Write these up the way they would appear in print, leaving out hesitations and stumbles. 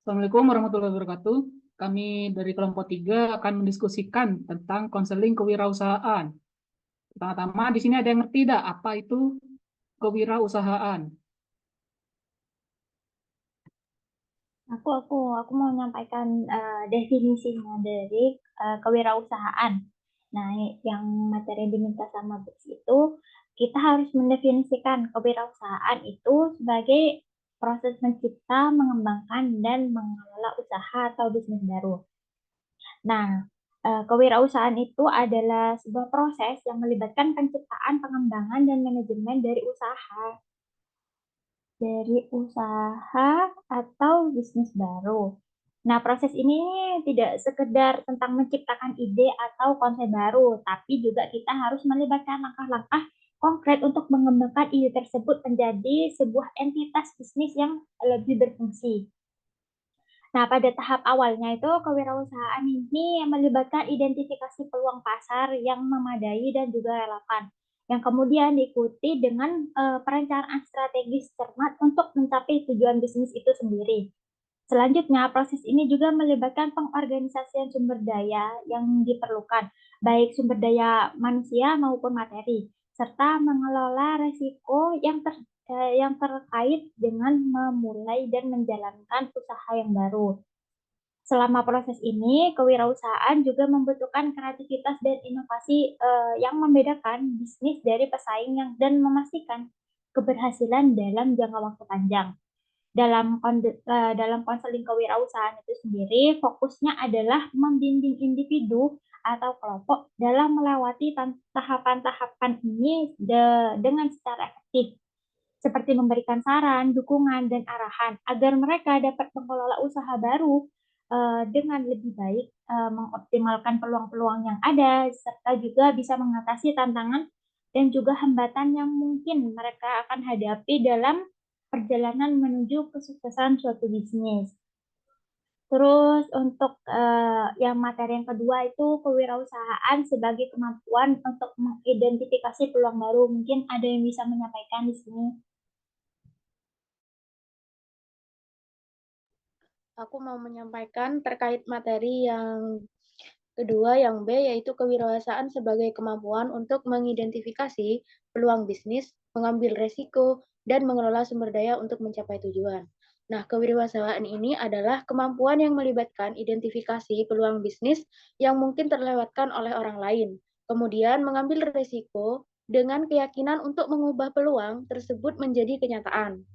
Assalamualaikum warahmatullahi wabarakatuh. Kami dari kelompok 3 akan mendiskusikan tentang konseling kewirausahaan. Pertama-tama di sini ada yang ngerti tidak apa itu kewirausahaan? Aku mau menyampaikan definisinya dari kewirausahaan. Nah, yang materi yang diminta sama BES itu, kita harus mendefinisikan kewirausahaan itu sebagai proses mencipta, mengembangkan, dan mengelola usaha atau bisnis baru. Nah, kewirausahaan itu adalah sebuah proses yang melibatkan penciptaan, pengembangan, dan manajemen dari usaha atau bisnis baru. Nah, proses ini tidak sekedar tentang menciptakan ide atau konsep baru, tapi juga kita harus melibatkan langkah-langkah konkret untuk mengembangkan ide tersebut menjadi sebuah entitas bisnis yang lebih berfungsi. Nah, pada tahap awalnya itu kewirausahaan ini melibatkan identifikasi peluang pasar yang memadai dan juga relevan, yang kemudian diikuti dengan perencanaan strategis cermat untuk mencapai tujuan bisnis itu sendiri. Selanjutnya, proses ini juga melibatkan pengorganisasian sumber daya yang diperlukan, baik sumber daya manusia maupun materi, serta mengelola resiko yang terkait dengan memulai dan menjalankan usaha yang baru. Selama proses ini, kewirausahaan juga membutuhkan kreativitas dan inovasi yang membedakan bisnis dari pesaing dan memastikan keberhasilan dalam jangka waktu panjang. Dalam konseling kewirausahaan itu sendiri, fokusnya adalah membimbing individu atau kelompok dalam melewati tahapan-tahapan ini dengan secara efektif, seperti memberikan saran, dukungan, dan arahan agar mereka dapat mengelola usaha baru dengan lebih baik, mengoptimalkan peluang-peluang yang ada, serta juga bisa mengatasi tantangan dan juga hambatan yang mungkin mereka akan hadapi dalam perjalanan menuju kesuksesan suatu bisnis. Terus untuk yang materi yang kedua itu kewirausahaan sebagai kemampuan untuk mengidentifikasi peluang baru. Mungkin ada yang bisa menyampaikan di sini. Aku mau menyampaikan terkait materi yang kedua, yang B, yaitu kewirausahaan sebagai kemampuan untuk mengidentifikasi peluang bisnis, mengambil resiko, dan mengelola sumber daya untuk mencapai tujuan. Nah, kewirausahaan ini adalah kemampuan yang melibatkan identifikasi peluang bisnis yang mungkin terlewatkan oleh orang lain, kemudian mengambil resiko dengan keyakinan untuk mengubah peluang tersebut menjadi kenyataan.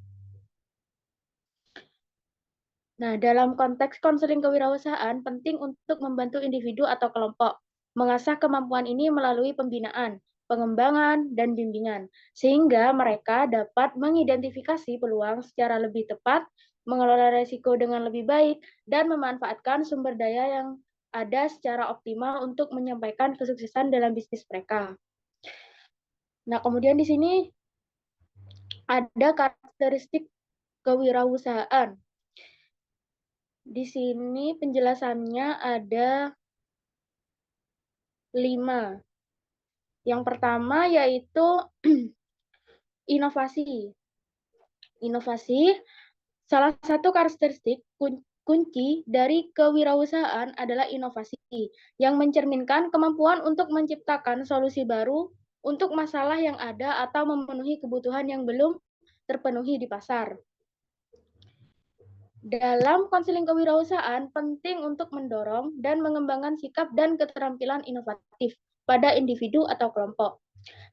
Nah, dalam konteks konseling kewirausahaan, penting untuk membantu individu atau kelompok mengasah kemampuan ini melalui pembinaan, pengembangan, dan bimbingan, sehingga mereka dapat mengidentifikasi peluang secara lebih tepat, mengelola risiko dengan lebih baik, dan memanfaatkan sumber daya yang ada secara optimal untuk menyampaikan kesuksesan dalam bisnis mereka. Nah, kemudian di sini ada karakteristik kewirausahaan. Di sini penjelasannya ada 5. Yang pertama yaitu inovasi. Inovasi, salah satu karakteristik kunci dari kewirausahaan adalah inovasi yang mencerminkan kemampuan untuk menciptakan solusi baru untuk masalah yang ada atau memenuhi kebutuhan yang belum terpenuhi di pasar. Dalam konseling kewirausahaan, penting untuk mendorong dan mengembangkan sikap dan keterampilan inovatif pada individu atau kelompok.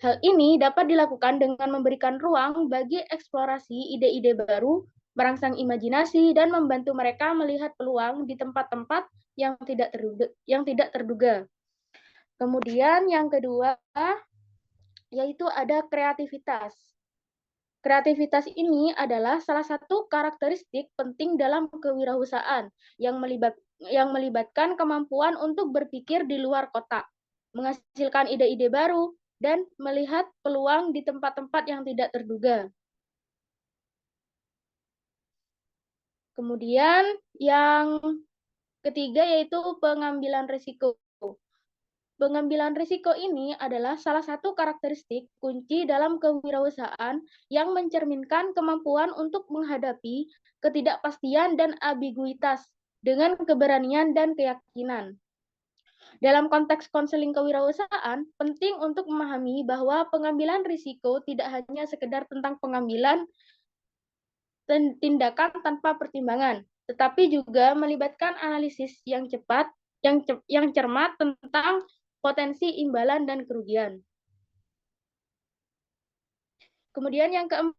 Hal ini dapat dilakukan dengan memberikan ruang bagi eksplorasi ide-ide baru, merangsang imajinasi, dan membantu mereka melihat peluang di tempat-tempat yang tidak terduga. Kemudian yang kedua, yaitu ada kreativitas. Kreativitas ini adalah salah satu karakteristik penting dalam kewirausahaan yang melibatkan kemampuan untuk berpikir di luar kotak, menghasilkan ide-ide baru, dan melihat peluang di tempat-tempat yang tidak terduga. Kemudian yang ketiga yaitu pengambilan risiko. Pengambilan risiko ini adalah salah satu karakteristik kunci dalam kewirausahaan yang mencerminkan kemampuan untuk menghadapi ketidakpastian dan ambiguitas dengan keberanian dan keyakinan. Dalam konteks konseling kewirausahaan, penting untuk memahami bahwa pengambilan risiko tidak hanya sekedar tentang pengambilan tindakan tanpa pertimbangan, tetapi juga melibatkan analisis yang cepat, yang cermat tentang potensi imbalan dan kerugian. Kemudian yang keempat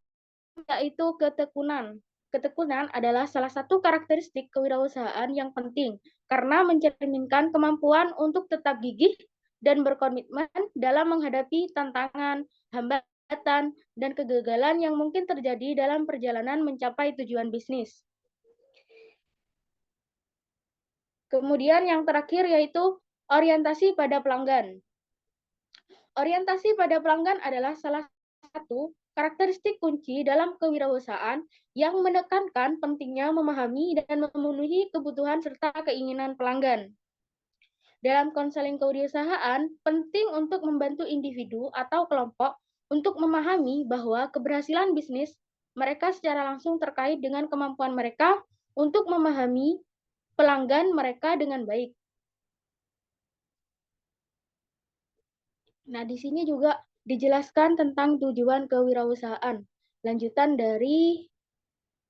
yaitu ketekunan. Ketekunan adalah salah satu karakteristik kewirausahaan yang penting karena mencerminkan kemampuan untuk tetap gigih dan berkomitmen dalam menghadapi tantangan, hambatan, dan kegagalan yang mungkin terjadi dalam perjalanan mencapai tujuan bisnis. Kemudian yang terakhir yaitu orientasi pada pelanggan. Orientasi pada pelanggan adalah salah satu karakteristik kunci dalam kewirausahaan yang menekankan pentingnya memahami dan memenuhi kebutuhan serta keinginan pelanggan. Dalam konseling kewirausahaan, penting untuk membantu individu atau kelompok untuk memahami bahwa keberhasilan bisnis mereka secara langsung terkait dengan kemampuan mereka untuk memahami pelanggan mereka dengan baik. Nah, di sini juga dijelaskan tentang tujuan kewirausahaan. Lanjutan dari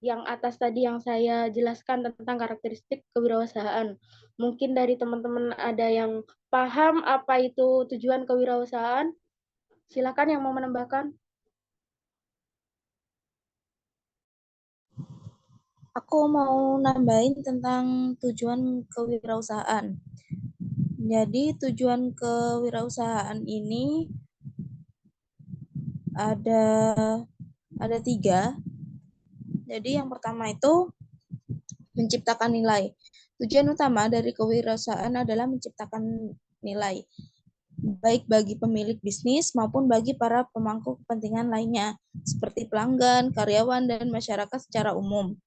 yang atas tadi yang saya jelaskan tentang karakteristik kewirausahaan. Mungkin dari teman-teman ada yang paham apa itu tujuan kewirausahaan? Silakan yang mau menambahkan. Aku mau nambahin tentang tujuan kewirausahaan. Jadi tujuan kewirausahaan ini ada 3. Jadi yang pertama itu menciptakan nilai. Tujuan utama dari kewirausahaan adalah menciptakan nilai, baik bagi pemilik bisnis maupun bagi para pemangku kepentingan lainnya, seperti pelanggan, karyawan, dan masyarakat secara umum.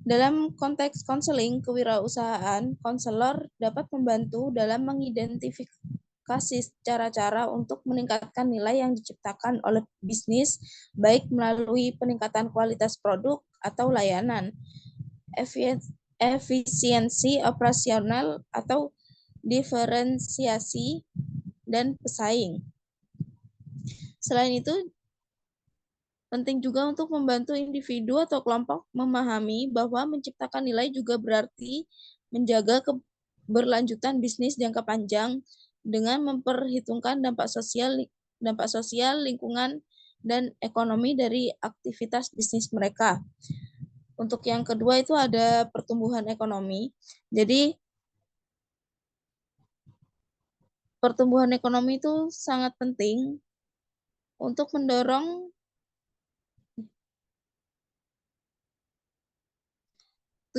Dalam konteks konseling kewirausahaan, konselor dapat membantu dalam mengidentifikasi cara-cara untuk meningkatkan nilai yang diciptakan oleh bisnis, baik melalui peningkatan kualitas produk atau layanan, efisiensi operasional atau diferensiasi dan pesaing. Selain itu, penting juga untuk membantu individu atau kelompok memahami bahwa menciptakan nilai juga berarti menjaga keberlanjutan bisnis jangka panjang dengan memperhitungkan dampak sosial, lingkungan, dan ekonomi dari aktivitas bisnis mereka. Untuk yang kedua itu ada pertumbuhan ekonomi. Jadi, pertumbuhan ekonomi itu sangat penting untuk mendorong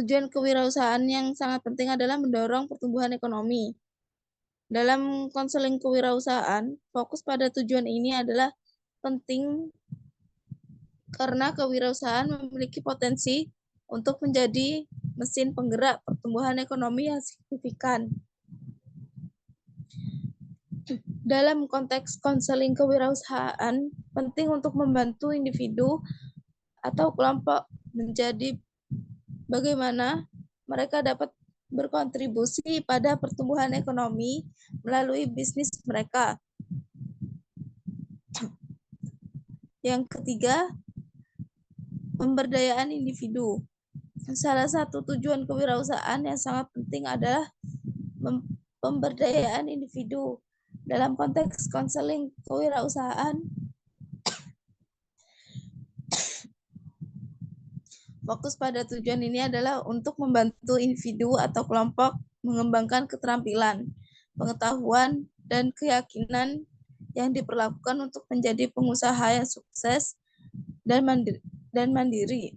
tujuan kewirausahaan yang sangat penting adalah mendorong pertumbuhan ekonomi. Dalam konseling kewirausahaan, fokus pada tujuan ini adalah penting karena kewirausahaan memiliki potensi untuk menjadi mesin penggerak pertumbuhan ekonomi yang signifikan. Dalam konteks konseling kewirausahaan, penting untuk membantu individu atau kelompok menjadi bagaimana mereka dapat berkontribusi pada pertumbuhan ekonomi melalui bisnis mereka. Yang ketiga, pemberdayaan individu. Salah satu tujuan kewirausahaan yang sangat penting adalah pemberdayaan individu. Dalam konteks konseling kewirausahaan, fokus pada tujuan ini adalah untuk membantu individu atau kelompok mengembangkan keterampilan, pengetahuan, dan keyakinan yang diperlakukan untuk menjadi pengusaha yang sukses dan mandiri.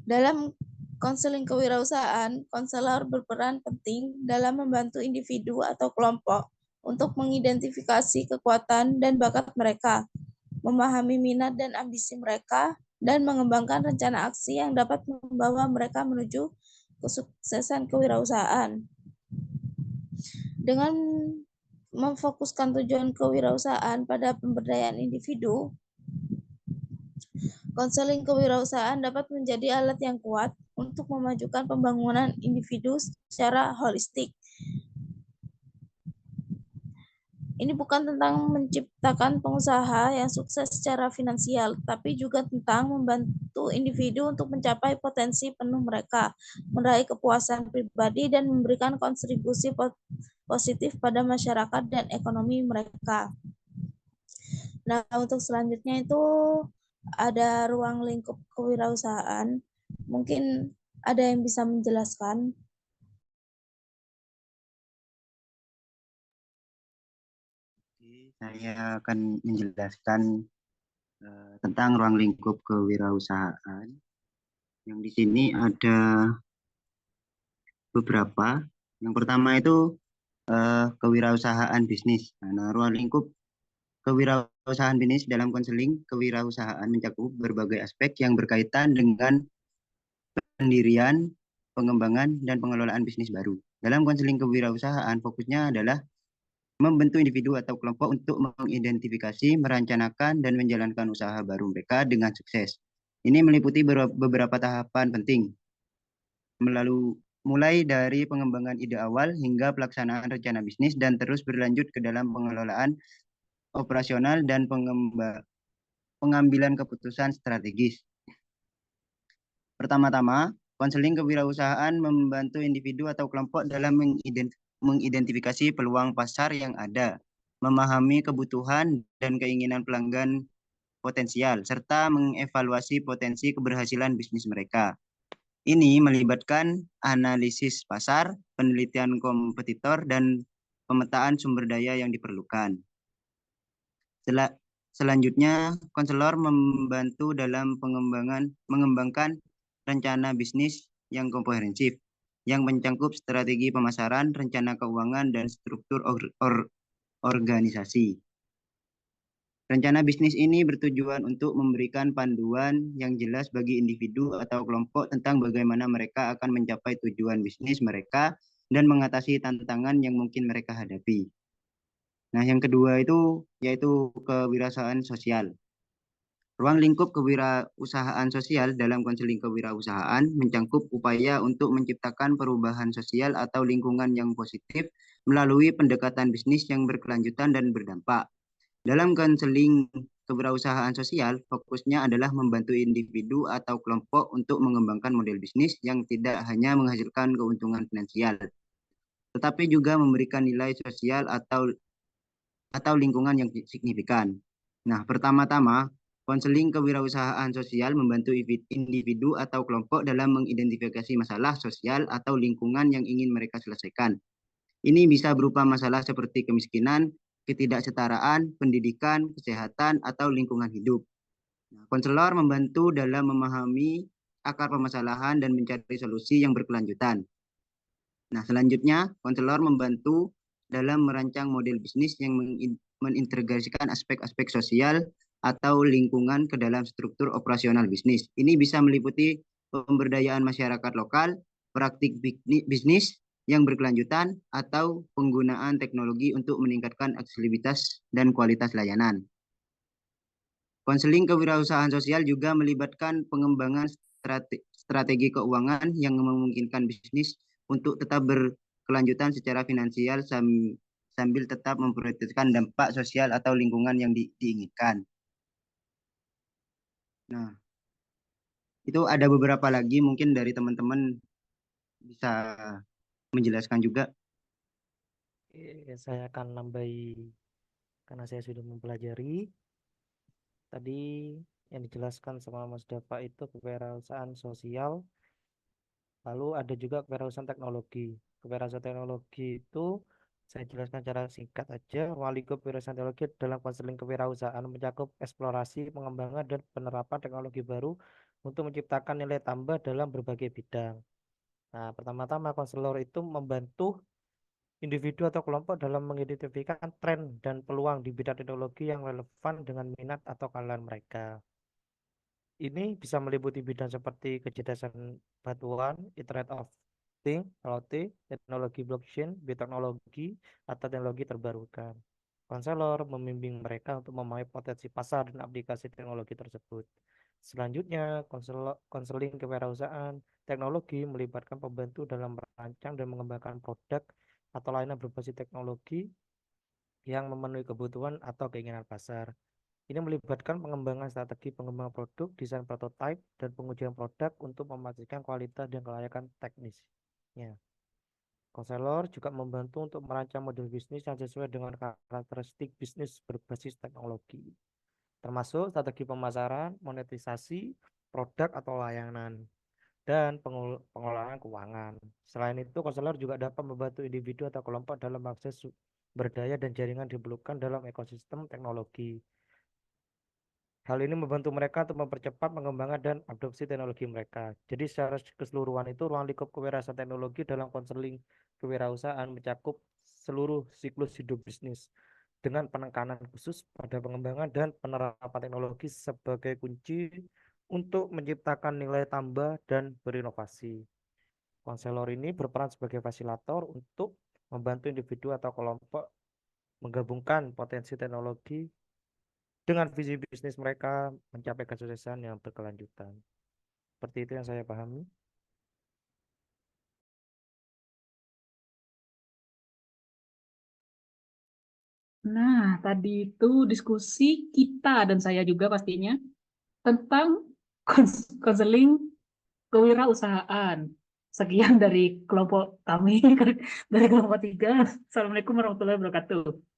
Dalam konseling kewirausahaan, konselor berperan penting dalam membantu individu atau kelompok untuk mengidentifikasi kekuatan dan bakat mereka, memahami minat dan ambisi mereka, dan mengembangkan rencana aksi yang dapat membawa mereka menuju kesuksesan kewirausahaan. Dengan memfokuskan tujuan kewirausahaan pada pemberdayaan individu, konseling kewirausahaan dapat menjadi alat yang kuat untuk memajukan pembangunan individu secara holistik. Ini bukan tentang menciptakan pengusaha yang sukses secara finansial, tapi juga tentang membantu individu untuk mencapai potensi penuh mereka, meraih kepuasan pribadi, dan memberikan kontribusi positif pada masyarakat dan ekonomi mereka. Nah, untuk selanjutnya itu ada ruang lingkup kewirausahaan. Mungkin ada yang bisa menjelaskan? Saya akan menjelaskan tentang ruang lingkup kewirausahaan. Yang di sini ada beberapa. Yang pertama itu kewirausahaan bisnis. Nah, ruang lingkup kewirausahaan bisnis dalam konseling kewirausahaan mencakup berbagai aspek yang berkaitan dengan pendirian, pengembangan, dan pengelolaan bisnis baru. Dalam konseling kewirausahaan, fokusnya adalah membentuk individu atau kelompok untuk mengidentifikasi, merencanakan, dan menjalankan usaha baru mereka dengan sukses. Ini meliputi beberapa tahapan penting, mulai dari pengembangan ide awal hingga pelaksanaan rencana bisnis dan terus berlanjut ke dalam pengelolaan operasional dan pengambilan keputusan strategis. Pertama-tama, konseling kewirausahaan membantu individu atau kelompok dalam mengidentifikasi peluang pasar yang ada, memahami kebutuhan dan keinginan pelanggan potensial, serta mengevaluasi potensi keberhasilan bisnis mereka. Ini melibatkan analisis pasar, penelitian kompetitor, dan pemetaan sumber daya yang diperlukan. Selanjutnya, konselor membantu dalam mengembangkan rencana bisnis yang komprehensif, yang mencangkup strategi pemasaran, rencana keuangan, dan struktur organisasi. Rencana bisnis ini bertujuan untuk memberikan panduan yang jelas bagi individu atau kelompok tentang bagaimana mereka akan mencapai tujuan bisnis mereka dan mengatasi tantangan yang mungkin mereka hadapi. Nah, yang kedua itu yaitu kewirausahaan sosial. Ruang lingkup kewirausahaan sosial dalam konseling kewirausahaan mencangkup upaya untuk menciptakan perubahan sosial atau lingkungan yang positif melalui pendekatan bisnis yang berkelanjutan dan berdampak. Dalam konseling kewirausahaan sosial, fokusnya adalah membantu individu atau kelompok untuk mengembangkan model bisnis yang tidak hanya menghasilkan keuntungan finansial, tetapi juga memberikan nilai sosial atau lingkungan yang signifikan. Nah, pertama-tama, konseling kewirausahaan sosial membantu individu atau kelompok dalam mengidentifikasi masalah sosial atau lingkungan yang ingin mereka selesaikan. Ini bisa berupa masalah seperti kemiskinan, ketidaksetaraan, pendidikan, kesehatan, atau lingkungan hidup. Konselor membantu dalam memahami akar permasalahan dan mencari solusi yang berkelanjutan. Nah, selanjutnya, konselor membantu dalam merancang model bisnis yang mengintegrasikan aspek-aspek sosial atau lingkungan ke dalam struktur operasional bisnis. Ini bisa meliputi pemberdayaan masyarakat lokal, praktik bisnis yang berkelanjutan, atau penggunaan teknologi untuk meningkatkan aksesibilitas dan kualitas layanan. Konseling kewirausahaan sosial juga melibatkan pengembangan strategi keuangan yang memungkinkan bisnis untuk tetap berkelanjutan secara finansial sambil tetap memprioritaskan dampak sosial atau lingkungan yang diinginkan. Nah, itu ada beberapa lagi mungkin dari teman-teman bisa menjelaskan juga. Saya akan nambahi karena saya sudah mempelajari. Tadi yang dijelaskan sama Mas Dapa itu kewirausahaan sosial. Lalu ada juga kewirausahaan teknologi. Kewirausahaan teknologi itu saya jelaskan secara singkat aja. Ruang lingkup kewirausahaan teknologi dalam konseling kewirausahaan mencakup eksplorasi, pengembangan, dan penerapan teknologi baru untuk menciptakan nilai tambah dalam berbagai bidang. Nah, pertama-tama konselor itu membantu individu atau kelompok dalam mengidentifikasi tren dan peluang di bidang teknologi yang relevan dengan minat atau keahlian mereka. Ini bisa meliputi bidang seperti kecerdasan batuan, Internet of marketing, IoT, teknologi blockchain, bioteknologi, atau teknologi terbarukan. Konselor membimbing mereka untuk memahami potensi pasar dan aplikasi teknologi tersebut. Selanjutnya, konseling kewirausahaan teknologi melibatkan pembantu dalam merancang dan mengembangkan produk atau layanan berbasis teknologi yang memenuhi kebutuhan atau keinginan pasar. Ini melibatkan pengembangan strategi pengembangan produk, desain prototipe, dan pengujian produk untuk memastikan kualitas dan kelayakan teknisnya. Konselor juga membantu untuk merancang model bisnis yang sesuai dengan karakteristik bisnis berbasis teknologi, termasuk strategi pemasaran, monetisasi, produk atau layanan, dan pengelolaan keuangan. Selain itu, konselor juga dapat membantu individu atau kelompok dalam akses sumber daya dan jaringan diperlukan dalam ekosistem teknologi. Hal ini membantu mereka untuk mempercepat pengembangan dan adopsi teknologi mereka. Jadi secara keseluruhan itu ruang lingkup kewirausahaan teknologi dalam konseling kewirausahaan mencakup seluruh siklus hidup bisnis dengan penekanan khusus pada pengembangan dan penerapan teknologi sebagai kunci untuk menciptakan nilai tambah dan berinovasi. Konselor ini berperan sebagai fasilitator untuk membantu individu atau kelompok menggabungkan potensi teknologi dengan visi bisnis mereka mencapai kesuksesan yang berkelanjutan. Seperti itu yang saya pahami. Nah, tadi itu diskusi kita dan saya juga pastinya tentang konseling kewirausahaan. Sekian dari kelompok kami, dari kelompok 3. Assalamualaikum warahmatullahi wabarakatuh.